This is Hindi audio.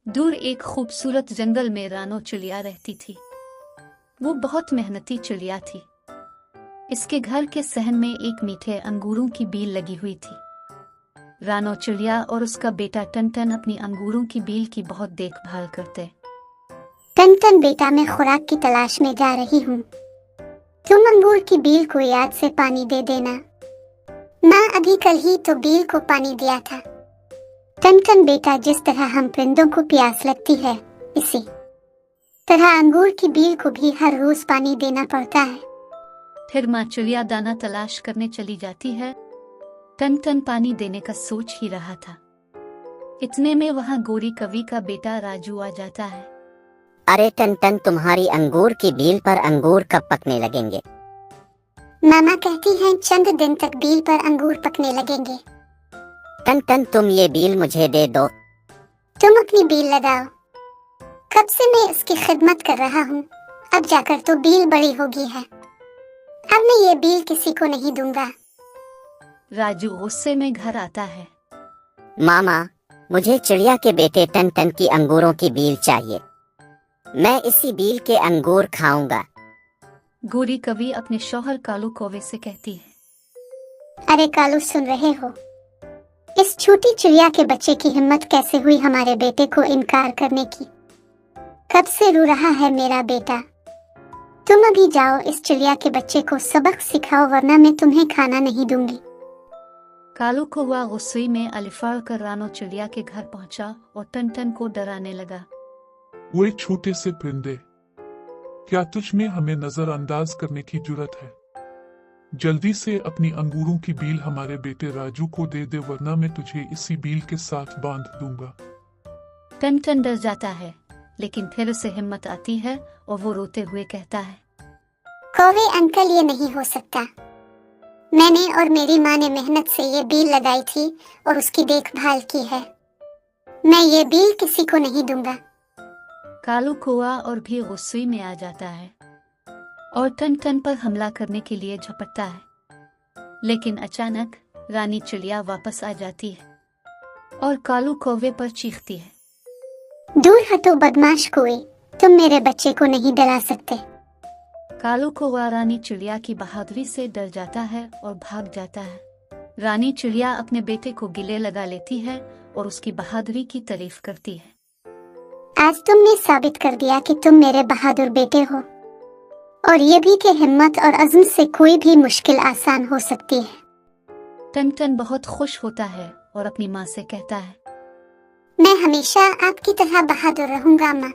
दूर एक खूबसूरत जंगल में रानो चिड़िया रहती थी। वो बहुत मेहनती चिड़िया थी। इसके घर के सहन में एक मीठे अंगूरों की बेल लगी हुई थी। रानो चिड़िया और उसका बेटा टन अपनी अंगूरों की बेल की बहुत देखभाल करते। टन बेटा, मैं खुराक की तलाश में जा रही हूँ। तुम अंगूर की बेल को याद से पानी दे देना। माँ अभी कल ही तो बेल को पानी दिया था। टन बेटा, जिस तरह हम परिंदों को प्यास लगती है, इसी तरह अंगूर की बेल को भी हर रोज पानी देना पड़ता है। फिर माँ चिड़िया दाना तलाश करने चली जाती है। टन पानी देने का सोच ही रहा था। इतने में वहाँ गोरी कवि का बेटा राजू आ जाता है। अरे टन, तुम्हारी अंगूर की बेल पर अंगूर कब पकने लगेंगे? मामा कहती हैं चंद दिन तक बेल पर अंगूर पकने लगेंगे। टन, तुम ये बेल मुझे दे दो। तुम अपनी बेल लगाओ। कब से मैं इसकी खिदमत कर रहा हूँ, अब जाकर तो बेल बड़ी होगी है। अब मैं ये बेल किसी को नहीं दूंगा। राजू गुस्से में घर आता है। मामा, मुझे चिड़िया के बेटे टन की अंगूरों की बेल चाहिए। मैं इसी बेल के अंगूर खाऊंगा। गोरी कवि अपने शौहर कालू कौवे से कहती है। अरे कालू, सुन रहे हो? इस छोटी चिड़िया के बच्चे की हिम्मत कैसे हुई हमारे बेटे को इनकार करने की? कब से रो रहा है मेरा बेटा। तुम अभी जाओ, इस चिड़िया के बच्चे को सबक सिखाओ, वरना मैं तुम्हें खाना नहीं दूंगी। कालू कौवा गुस्से में अलिफाड़ कर रानो चिड़िया के घर पहुंचा और टन को डराने लगा। वो एक छोटे से परिंदे, क्या तुझ में हमें नजरअंदाज करने की जुर्रत है? जल्दी से अपनी अंगूरों की बेल हमारे बेटे राजू को दे दे, वरना मैं तुझे इसी बेल के साथ बांध दूंगा। टन डर जाता है, लेकिन फिर उसे हिम्मत आती है और वो रोते हुए कहता है। कौवे अंकल, ये नहीं हो सकता। मैंने और मेरी माँ ने मेहनत से ये बेल लगाई थी और उसकी देखभाल की है। मैं ये बेल किसी को नहीं दूंगा। कालू कौवा और भी गुस्से में आ जाता है और टन पर हमला करने के लिए झपटता है। लेकिन अचानक रानी चिड़िया वापस आ जाती है और कालू कौवे पर चीखती है। दूर हटो बदमाश कोई, तुम मेरे बच्चे को नहीं डरा सकते। कालू कौवा रानी चिड़िया की बहादुरी से डर जाता है और भाग जाता है। रानी चिड़िया अपने बेटे को गले लगा लेती है और उसकी बहादुरी की तारीफ करती है। आज तुमने साबित कर दिया कि तुम मेरे बहादुर बेटे हो, और ये भी कि हिम्मत और अज़्म से कोई भी मुश्किल आसान हो सकती है। टन बहुत खुश होता है और अपनी माँ से कहता है। मैं हमेशा आपकी तरह बहादुर रहूंगा माँ।